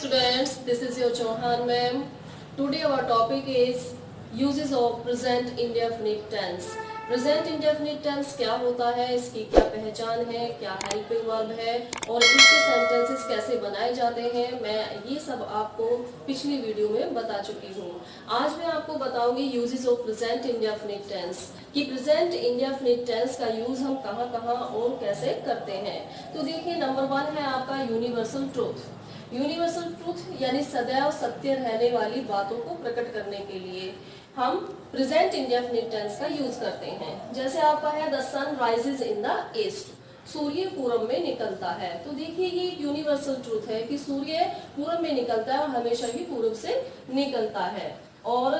students, this is your Chauhan ma'am. Today our topic is uses of present indefinite tense. Present indefinite tense क्या होता है, इसकी क्या पहचान है, क्या हेल्पिंग वर्ब है और इसके सेंटेंसेस कैसे बनाए जाते हैं, मैं ये सब आपको पिछली वीडियो में बता चुकी हूँ। आज मैं आपको बताऊंगी uses of present indefinite tense कि प्रेजेंट इंडेफिनिट टेंस का यूज हम कहाँ कहाँ और कैसे करते हैं। तो देखिए, नंबर 1 है आपका यूनिवर्सल ट्रूथ। यूनिवर्सल ट्रूथ यानी सदैव सत्य रहने वाली बातों को प्रकट करने के लिए हम प्रेजेंट इंडेफिनिट टेंस का यूज करते हैं। जैसे आपका है the sun rises in the east, सूर्य पूरब में निकलता है। तो देखिए, ये एक यूनिवर्सल ट्रूथ है कि सूर्य पूरब में निकलता है और हमेशा ही पूरब से निकलता है। और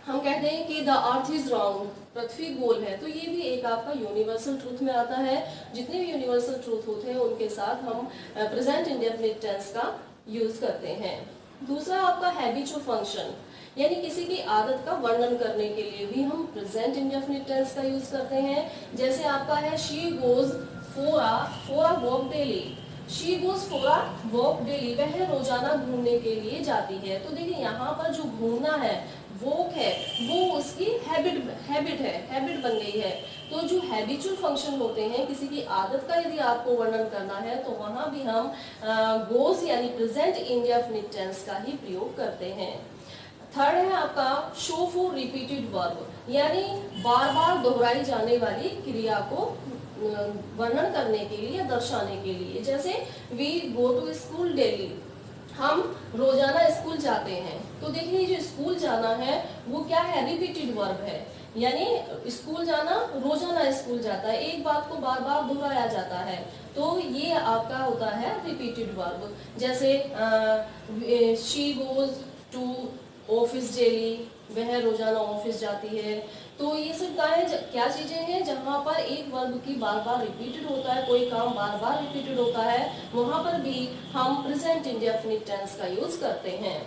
हम कहते हैं कि द अर्थ इज राउंड, पृथ्वी गोल है। तो ये भी एक आपका यूनिवर्सल ट्रूथ में आता है। जितने भी यूनिवर्सल ट्रूथ होते हैं उनके साथ हम प्रेजेंट इंडेफिनिट टेंस का यूज करते हैं। दूसरा आपका हैबिचुअल फंक्शन, यानी किसी की आदत का वर्णन करने के लिए भी हम प्रेजेंट इंडेफिनिट टेंस का यूज करते हैं। जैसे आपका है she goes for a walk daily. She goes for a walk daily, वह रोजाना घूमने के लिए जाती है। तो देखिए, यहाँ पर जो घूमना है, वॉक है, वो उसकी हैबिट बन गई है। तो जो हैबिचुअल फंक्शन होते हैं, किसी की आदत का यदि आपको वर्णन करना है तो वहां भी हम गोज यानी प्रेजेंट इंडेफिनिट टेंस का ही प्रयोग करते हैं। थर्ड है आपका शो फॉर रिपीटेड वर्ब, यानी बार बार दोहराई जाने वाली क्रिया को वर्णन करने के लिए, दर्शाने के लिए। जैसे we go to school daily, हम रोजाना स्कूल जाते हैं। तो देखिए, जो स्कूल जाना है वो क्या है, रिपीटेड वर्ब है, यानी स्कूल जाना, रोजाना स्कूल जाता है, एक बात को बार बार दोहराया जाता है। तो ये आपका होता है रिपीटेड वर्ब। जैसे she goes to office daily, वह रोजाना ऑफिस जाती है। तो ये सब क्या चीजें हैं जहां पर एक वर्ब की बार बार रिपीटेड होता है, कोई काम बार बार रिपीटेड होता है, वहां पर भी हम प्रेजेंट इंडेफिनिट टेंस का यूज करते हैं।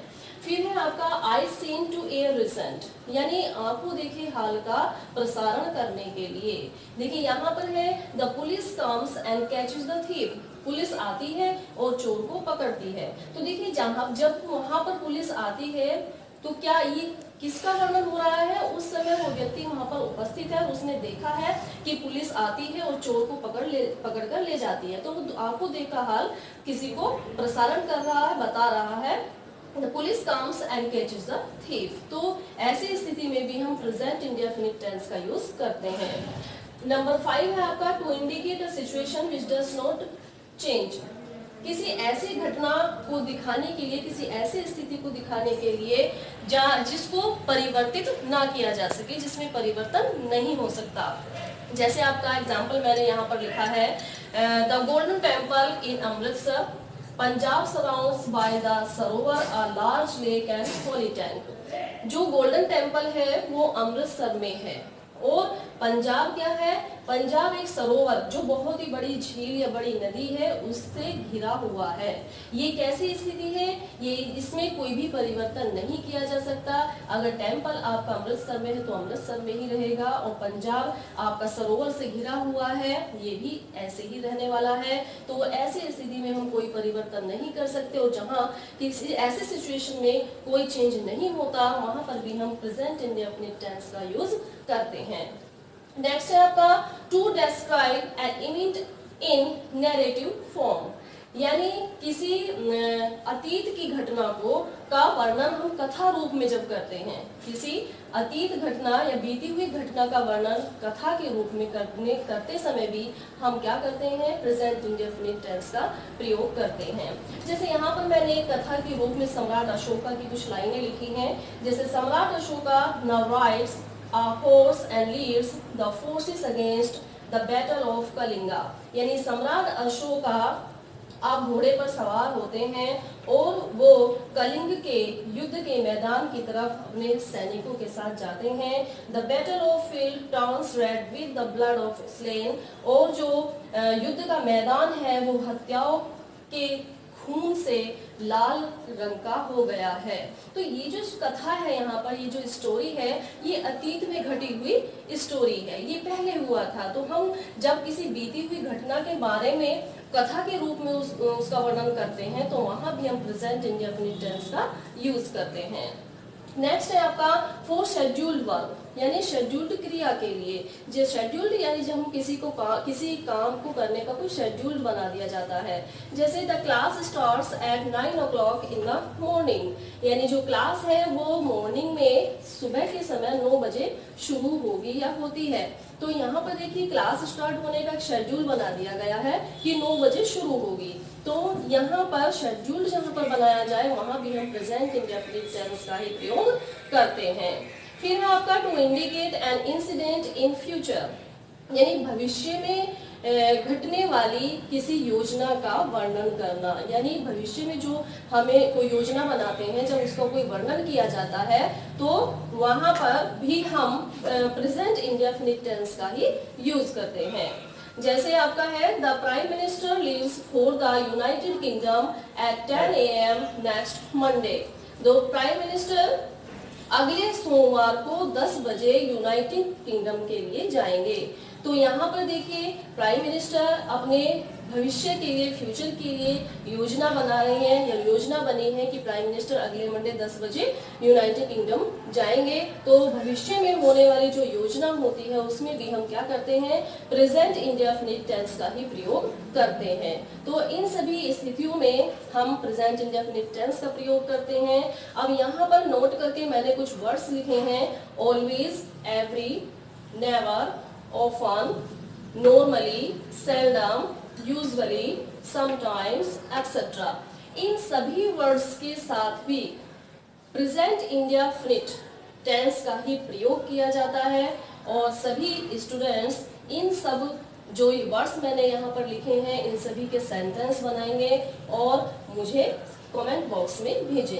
फिर है आपका eye seen to air recent, यानी आंखों देखे हाल का प्रसारण करने के लिए। देखिए, यहाँ पर है the police comes and catches the thief, police आती है और चोर को पकड़ती है। तो देखिए, जब वहां पर पुलिस आती है तो क्या ये किसका वर्णन हो रहा है, उस समय वो व्यक्ति वहां पर उपस्थित है, उसने देखा है कि पुलिस आती है और चोर को पकड़ कर ले जाती है। तो आंखों देखा हाल किसी को प्रसारण कर रहा है, बता रहा है। The police comes and catches the thief। तो ऐसी स्थिति में भी हम प्रेजेंट इंडेफिनिट टेंस का यूज करते हैं। नंबर 5 है आपका to indicate a situation which does not change, किसी ऐसी घटना को दिखाने के लिए, किसी ऐसी स्थिति को दिखाने के लिए जिसको परिवर्तित ना किया जा सके, जिसमें परिवर्तन नहीं हो सकता। जैसे आपका एग्जाम्पल मैंने यहाँ पर लिखा है the golden temple in Amritsar, Punjab surrounds by the sarovar a large lake and holy tank. जो गोल्डन टेम्पल है वो अमृतसर में है और पंजाब क्या है, पंजाब एक सरोवर जो बहुत ही बड़ी झील या बड़ी नदी है उससे घिरा हुआ है। ये कैसी स्थिति है, ये इसमें कोई भी परिवर्तन नहीं किया जा सकता। अगर टेम्पल आपका अमृतसर में है तो अमृतसर में ही रहेगा, और पंजाब आपका सरोवर से घिरा हुआ है, ये भी ऐसे ही रहने वाला है। तो ऐसी स्थिति में हम कोई परिवर्तन नहीं कर सकते, और जहाँ किसी ऐसे सिचुएशन में कोई चेंज नहीं होता वहां पर भी हम प्रेजेंट इंडेफिनिट टेंस का यूज करते हैं। नेक्स्ट है आपका to describe an event in narrative form, यानी किसी अतीत की घटना का वर्णन हम कथा रूप में जब करते हैं, किसी अतीत घटना या बीती हुई घटना का वर्णन कथा के रूप में करते समय भी हम क्या करते हैं, प्रेजेंट इंडेफिनिट टेंस का प्रयोग करते हैं। जैसे यहाँ पर मैंने एक कथा के रूप में सम्राट अशोका की कुछ लाइनें लिखी हैं। जैसे सम्राट Ashoka now rides a horse and leads the forces against the battle of Kalinga, यानी सम्राट अशोका आप घोड़े पर सवार होते हैं और वो कलिंग के युद्ध के मैदान की तरफ अपने सैनिकों के साथ जाते हैं। The battle of field turns read with the blood of slain, और जो युद्ध का मैदान है वो हत्याओं के खून से लाल रंग का हो गया है। तो ये जो कथा है यहाँ पर, ये जो स्टोरी है, ये अतीत में घटी हुई स्टोरी है, ये पहले हुआ था। तो हम जब किसी बीती हुई घटना के बारे में कथा के रूप में उसका वर्णन करते हैं तो वहां भी हम प्रेजेंट इंडेफिनिट टेंस का यूज करते हैं। नेक्स्ट है आपका फॉर शेड्यूल्ड वर्ब, यानी शेड्यूल्ड क्रिया के लिए। जो शेड्यूल्ड यानी जब हम किसी काम को करने का कोई शेड्यूल्ड बना दिया जाता है। जैसे the class starts at 9 o'clock in the morning, यानी जो क्लास है वो मॉर्निंग में सुबह के समय 9 बजे शुरू होगी या होती है। तो यहाँ पर देखिए क्लास स्टार्ट होने का एक शेड्यूल बना दिया गया है कि 9 बजे शुरू होगी। तो यहाँ पर शेड्यूल जहाँ पर बनाया जाए वहां भी हम प्रेजेंट इंडेफिनिट टेंस का ही प्रयोग करते हैं। फिर है आपका to indicate an incident in future, यानी भविष्य में घटने वाली किसी योजना का वर्णन करना। यानी भविष्य में जो हमें कोई योजना बनाते हैं, जब उसका कोई वर्णन किया जाता है तो वहां पर भी हम प्रेजेंट इंडेफिनिट टेंस का ही यूज करते हैं। जैसे आपका है the prime minister leaves for the United Kingdom at 10 AM next Monday. The prime minister अगले सोमवार को 10 बजे यूनाइटेड किंगडम के लिए जाएंगे। तो यहाँ पर देखिए प्राइम मिनिस्टर अपने भविष्य के लिए, फ्यूचर के लिए योजना बना रहे हैं, या योजना बनी है कि प्राइम मिनिस्टर अगले मंडे 10 बजे यूनाइटेड किंगडम जाएंगे। तो भविष्य में होने वाली जो योजना होती है उसमें भी हम क्या करते हैं, प्रेजेंट इंडेफिनिट टेंस का ही प्रयोग करते हैं। तो इन सभी स्थितियों में हम प्रेजेंट इंडेफिनिट टेंस का प्रयोग करते हैं। अब यहाँ पर नोट करके मैंने कुछ वर्ड्स लिखे हैं, always, every, never, often, normally, seldom, usually, sometimes, etc. इन सभी वर्ड्स के साथ भी प्रेजेंट इंडेफिनिट टेंस का ही प्रयोग किया जाता है। और सभी स्टूडेंट्स इन सब जो वर्ड्स मैंने यहाँ पर लिखे हैं इन सभी के सेंटेंस बनाएंगे और मुझे कमेंट बॉक्स में भेजें।